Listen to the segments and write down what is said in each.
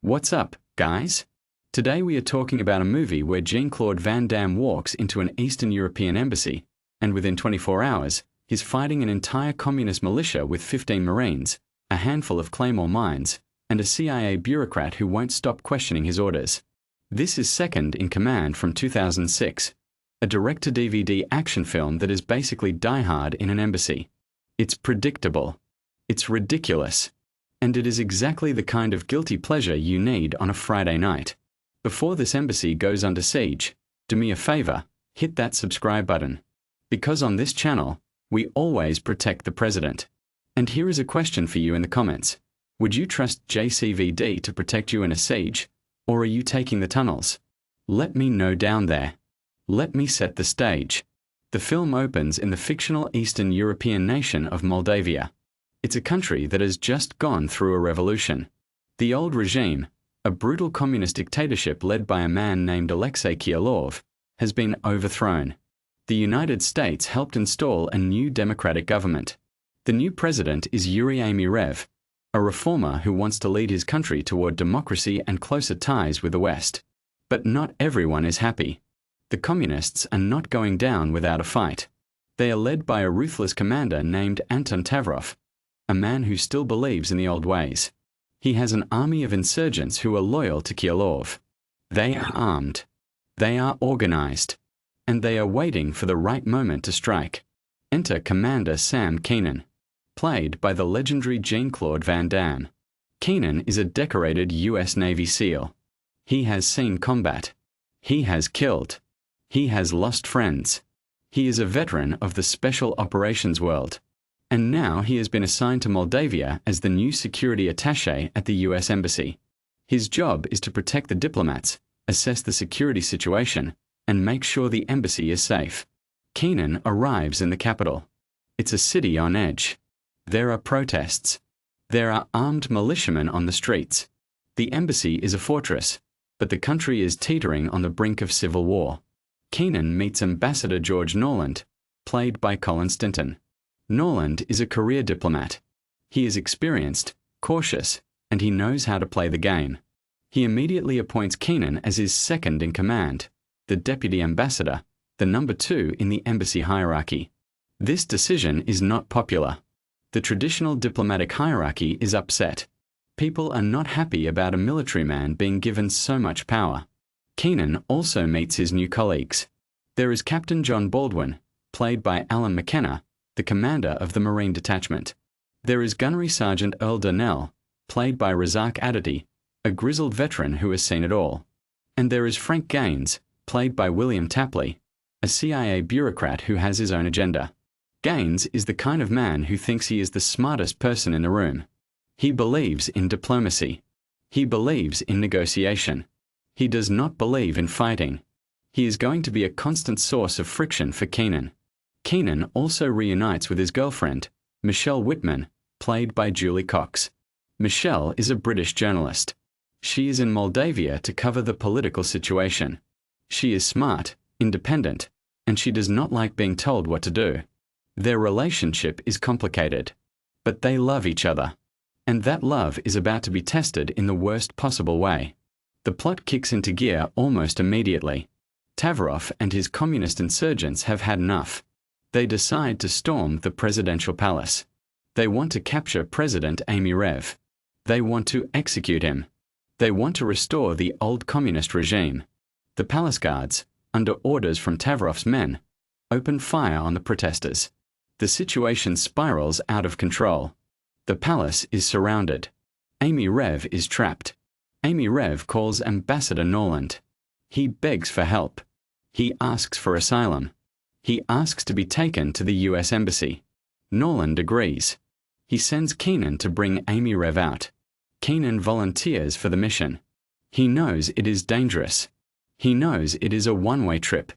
What's up, guys? Today we are talking about a movie where Jean Claude Van Damme walks into an Eastern European embassy, and within 24 hours, he's fighting an entire communist militia with 15 Marines, a handful of Claymore mines, and a CIA bureaucrat who won't stop questioning his orders. This is Second in Command from 2006, a direct-to-DVD action film that is basically Die Hard in an embassy. It's predictable. It's ridiculous. And it is exactly the kind of guilty pleasure you need on a Friday night. Before this embassy goes under siege, do me a favor, hit that subscribe button. Because on this channel, we always protect the president. And here is a question for you in the comments. Would you trust JCVD to protect you in a siege, or are you taking the tunnels? Let me know down there. Let me set the stage. The film opens in the fictional Eastern European nation of Moldavia. It's a country that has just gone through a revolution. The old regime, a brutal communist dictatorship led by a man named Alexei Kialov, has been overthrown. The United States helped install a new democratic government. The new president is Yuri Amirev, a reformer who wants to lead his country toward democracy and closer ties with the West. But not everyone is happy. The communists are not going down without a fight. They are led by a ruthless commander named Anton Tavrov, a man who still believes in the old ways. He has an army of insurgents who are loyal to Kialov. They are armed. They are organized. And they are waiting for the right moment to strike. Enter Commander Sam Keenan, played by the legendary Jean Claude Van Damme. Keenan is a decorated U.S. Navy SEAL. He has seen combat. He has killed. He has lost friends. He is a veteran of the special operations world. And now he has been assigned to Moldavia as the new security attaché at the U.S. Embassy. His job is to protect the diplomats, assess the security situation, and make sure the embassy is safe. Keenan arrives in the capital. It's a city on edge. There are protests. There are armed militiamen on the streets. The embassy is a fortress, but the country is teetering on the brink of civil war. Keenan meets Ambassador George Norland, played by Colin Stinton. Norland is a career diplomat. He is experienced, cautious, and he knows how to play the game. He immediately appoints Keenan as his second in command, the deputy ambassador, the number 2 in the embassy hierarchy. This decision is not popular. The traditional diplomatic hierarchy is upset. People are not happy about a military man being given so much power. Keenan also meets his new colleagues. There is Captain John Baldwin, played by Alan McKenna, the commander of the Marine Detachment. There is Gunnery Sergeant Earl Donnell, played by Razak Adati, a grizzled veteran who has seen it all. And there is Frank Gaines, played by William Tapley, a CIA bureaucrat who has his own agenda. Gaines is the kind of man who thinks he is the smartest person in the room. He believes in diplomacy. He believes in negotiation. He does not believe in fighting. He is going to be a constant source of friction for Keenan. Keenan also reunites with his girlfriend, Michelle Whitman, played by Julie Cox. Michelle is a British journalist. She is in Moldavia to cover the political situation. She is smart, independent, and she does not like being told what to do. Their relationship is complicated, but they love each other. And that love is about to be tested in the worst possible way. The plot kicks into gear almost immediately. Tavrov and his communist insurgents have had enough. They decide to storm the presidential palace. They want to capture President Amirev. They want to execute him. They want to restore the old communist regime. The palace guards, under orders from Tavrov's men, open fire on the protesters. The situation spirals out of control. The palace is surrounded. Amirev is trapped. Amirev calls Ambassador Norland. He begs for help. He asks for asylum. He asks to be taken to the U.S. Embassy. Norland agrees. He sends Keenan to bring Amirev out. Keenan volunteers for the mission. He knows it is dangerous. He knows it is a one-way trip.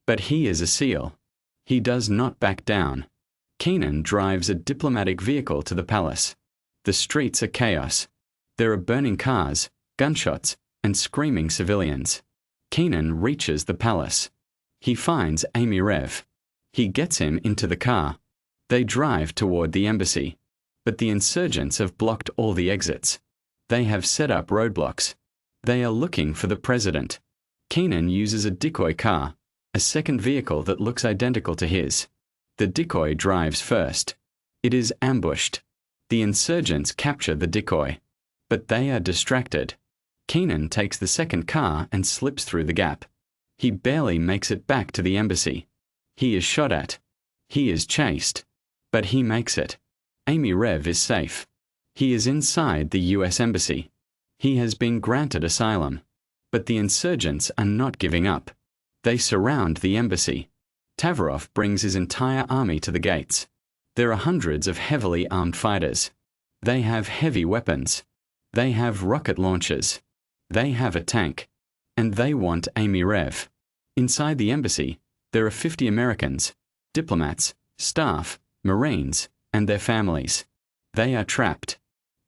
But he is a SEAL. He does not back down. Keenan drives a diplomatic vehicle to the palace. The streets are chaos. There are burning cars, gunshots, and screaming civilians. Keenan reaches the palace. He finds Amirev. He gets him into the car. They drive toward the embassy. But the insurgents have blocked all the exits. They have set up roadblocks. They are looking for the president. Keenan uses a decoy car, a second vehicle that looks identical to his. The decoy drives first. It is ambushed. The insurgents capture the decoy. But they are distracted. Keenan takes the second car and slips through the gap. He barely makes it back to the embassy. He is shot at. He is chased. But he makes it. Amirev is safe. He is inside the US embassy. He has been granted asylum. But the insurgents are not giving up. They surround the embassy. Tavarov brings his entire army to the gates. There are hundreds of heavily armed fighters. They have heavy weapons. They have rocket launchers. They have a tank. And they want Amirev. Inside the embassy, there are 50 Americans, diplomats, staff, Marines, and their families. They are trapped.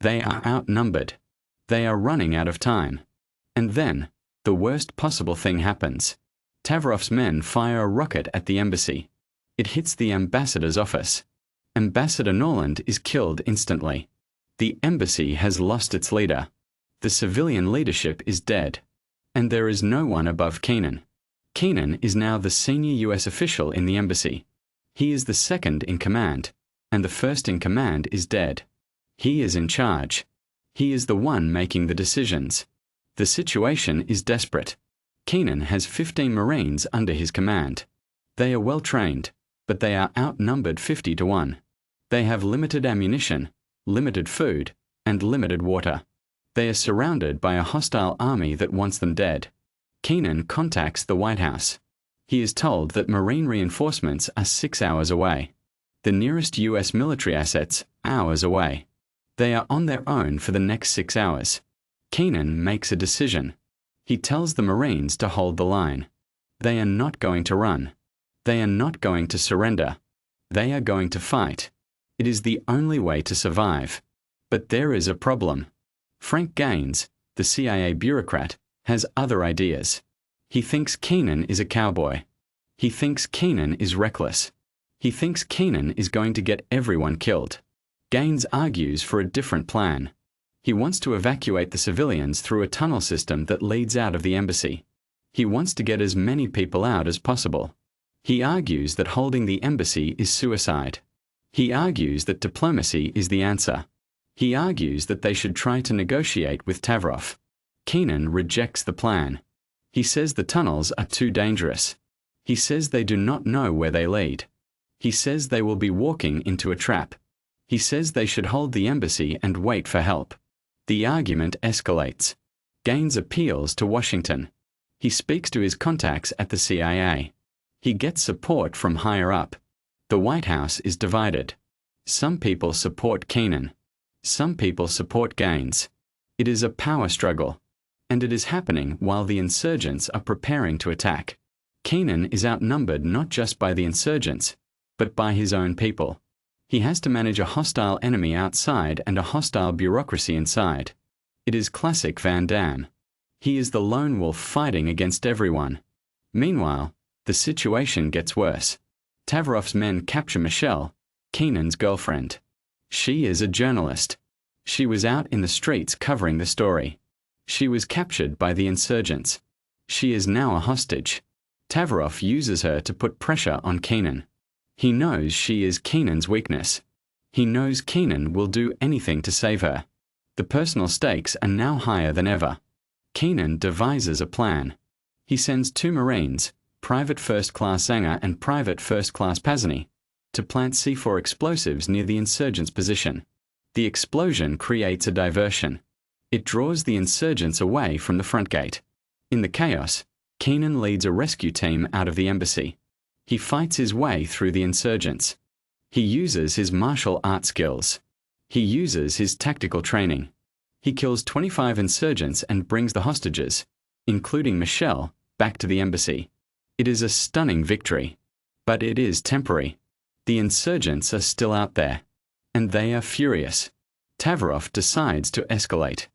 They are outnumbered. They are running out of time. And then, the worst possible thing happens. Tavarov's men fire a rocket at the embassy. It hits the ambassador's office. Ambassador Norland is killed instantly. The embassy has lost its leader. The civilian leadership is dead. And there is no one above Keenan. Keenan is now the senior US official in the embassy. He is the second in command, and the first in command is dead. He is in charge. He is the one making the decisions. The situation is desperate. Keenan has 15 Marines under his command. They are well trained, but they are outnumbered 50 to 1. They have limited ammunition, limited food, and limited water. They are surrounded by a hostile army that wants them dead. Keenan contacts the White House. He is told that Marine reinforcements are 6 hours away. The nearest US military assets, hours away. They are on their own for the next 6 hours. Keenan makes a decision. He tells the Marines to hold the line. They are not going to run. They are not going to surrender. They are going to fight. It is the only way to survive. But there is a problem. Frank Gaines, the CIA bureaucrat, has other ideas. He thinks Keenan is a cowboy. He thinks Keenan is reckless. He thinks Keenan is going to get everyone killed. Gaines argues for a different plan. He wants to evacuate the civilians through a tunnel system that leads out of the embassy. He wants to get as many people out as possible. He argues that holding the embassy is suicide. He argues that diplomacy is the answer. He argues that they should try to negotiate with Tavarov. Keenan rejects the plan. He says the tunnels are too dangerous. He says they do not know where they lead. He says they will be walking into a trap. He says they should hold the embassy and wait for help. The argument escalates. Gaines appeals to Washington. He speaks to his contacts at the CIA. He gets support from higher up. The White House is divided. Some people support Keenan. Some people support Gaines. It is a power struggle. And it is happening while the insurgents are preparing to attack. Keenan is outnumbered not just by the insurgents, but by his own people. He has to manage a hostile enemy outside and a hostile bureaucracy inside. It is classic Van Damme. He is the lone wolf fighting against everyone. Meanwhile, the situation gets worse. Tavarov's men capture Michelle, Keenan's girlfriend. She is a journalist. She was out in the streets covering the story. She was captured by the insurgents. She is now a hostage. Tavarov uses her to put pressure on Keenan. He knows she is Keenan's weakness. He knows Keenan will do anything to save her. The personal stakes are now higher than ever. Keenan devises a plan. He sends 2 Marines, Private First Class Zanger and Private First Class Pazany, to plant C4 explosives near the insurgents' position. The explosion creates a diversion. It draws the insurgents away from the front gate. In the chaos, Keenan leads a rescue team out of the embassy. He fights his way through the insurgents. He uses his martial art skills. He uses his tactical training. He kills 25 insurgents and brings the hostages, including Michelle, back to the embassy. It is a stunning victory. But it is temporary. The insurgents are still out there. And they are furious. Tavarov decides to escalate.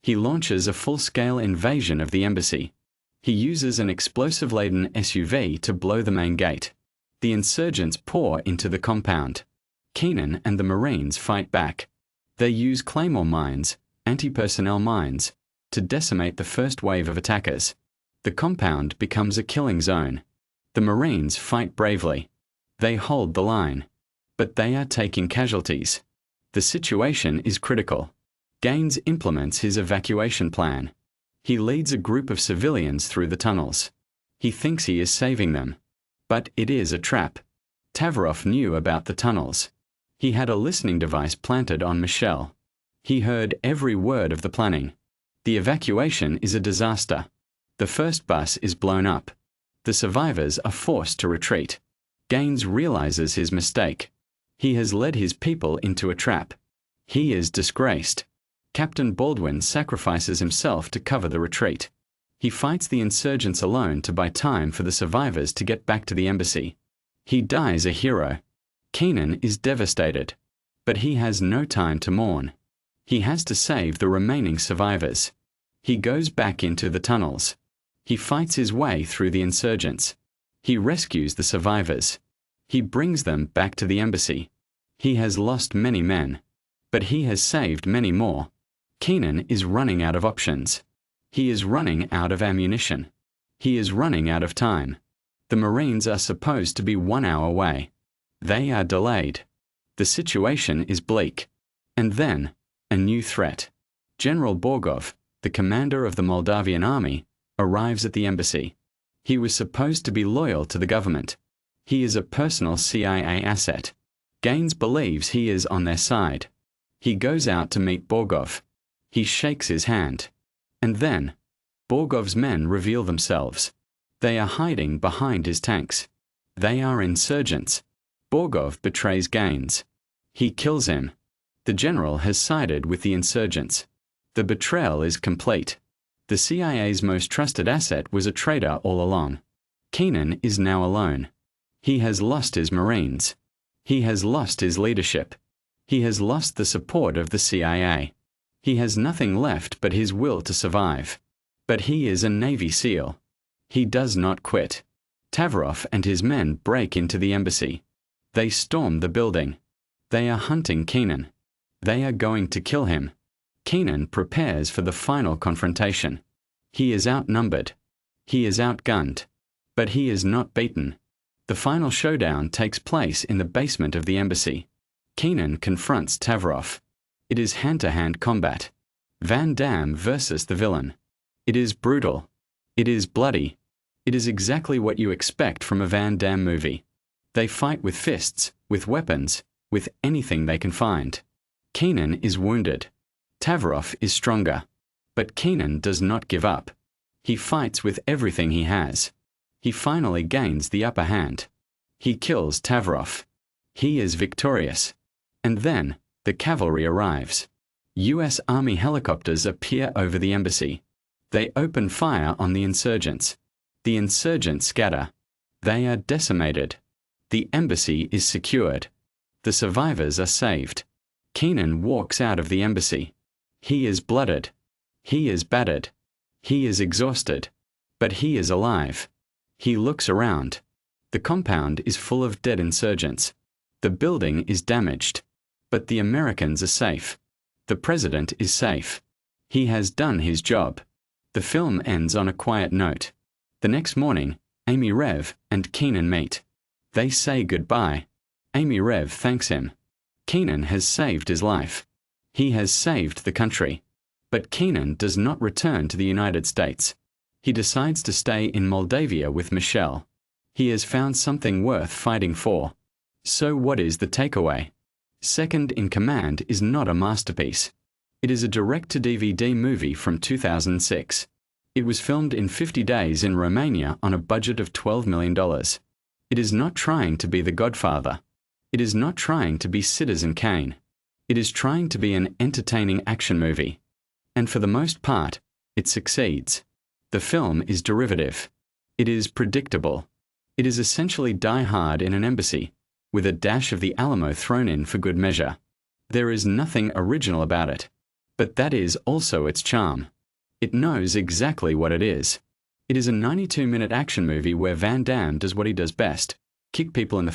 He launches a full-scale invasion of the embassy. He uses an explosive-laden SUV to blow the main gate. The insurgents pour into the compound. Keenan and the Marines fight back. They use claymore mines, anti-personnel mines, to decimate the first wave of attackers. The compound becomes a killing zone. The Marines fight bravely. They hold the line. But they are taking casualties. The situation is critical. Gaines implements his evacuation plan. He leads a group of civilians through the tunnels. He thinks he is saving them. But it is a trap. Tavroff knew about the tunnels. He had a listening device planted on Michelle. He heard every word of the planning. The evacuation is a disaster. The first bus is blown up. The survivors are forced to retreat. Gaines realizes his mistake. He has led his people into a trap. He is disgraced. Captain Baldwin sacrifices himself to cover the retreat. He fights the insurgents alone to buy time for the survivors to get back to the embassy. He dies a hero. Keenan is devastated. But he has no time to mourn. He has to save the remaining survivors. He goes back into the tunnels. He fights his way through the insurgents. He rescues the survivors. He brings them back to the embassy. He has lost many men. But he has saved many more. Keenan is running out of options. He is running out of ammunition. He is running out of time. The Marines are supposed to be 1 hour away. They are delayed. The situation is bleak. And then, a new threat. General Borgov, the commander of the Moldavian army, arrives at the embassy. He was supposed to be loyal to the government. He is a personal CIA asset. Gaines believes he is on their side. He goes out to meet Borgov. He shakes his hand. And then, Borgov's men reveal themselves. They are hiding behind his tanks. They are insurgents. Borgov betrays Gaines. He kills him. The general has sided with the insurgents. The betrayal is complete. The CIA's most trusted asset was a traitor all along. Keenan is now alone. He has lost his Marines. He has lost his leadership. He has lost the support of the CIA. He has nothing left but his will to survive. But he is a Navy SEAL. He does not quit. Tavroff and his men break into the embassy. They storm the building. They are hunting Keenan. They are going to kill him. Keenan prepares for the final confrontation. He is outnumbered. He is outgunned. But he is not beaten. The final showdown takes place in the basement of the embassy. Keenan confronts Tavroff. It is hand-to-hand combat. Van Damme versus the villain. It is brutal. It is bloody. It is exactly what you expect from a Van Damme movie. They fight with fists, with weapons, with anything they can find. Keenan is wounded. Tavroff is stronger. But Keenan does not give up. He fights with everything he has. He finally gains the upper hand. He kills Tavroff. He is victorious. And then, the cavalry arrives. U.S. Army helicopters appear over the embassy. They open fire on the insurgents. The insurgents scatter. They are decimated. The embassy is secured. The survivors are saved. Keenan walks out of the embassy. He is blooded. He is battered. He is exhausted. But he is alive. He looks around. The compound is full of dead insurgents. The building is damaged. But the Americans are safe. The president is safe. He has done his job. The film ends on a quiet note. The next morning, Amirev and Keenan meet. They say goodbye. Amirev thanks him. Keenan has saved his life. He has saved the country. But Keenan does not return to the United States. He decides to stay in Moldavia with Michelle. He has found something worth fighting for. So what is the takeaway? Second in Command is not a masterpiece. It is a direct-to-DVD movie from 2006. It was filmed in 50 days in Romania on a budget of $12 million. It is not trying to be The Godfather. It is not trying to be Citizen Kane. It is trying to be an entertaining action movie. And for the most part, it succeeds. The film is derivative. It is predictable. It is essentially Die Hard in an embassy, with a dash of the Alamo thrown in for good measure. There is nothing original about it. But that is also its charm. It knows exactly what it is. It is a 92-minute action movie where Van Damme does what he does best: kick people in the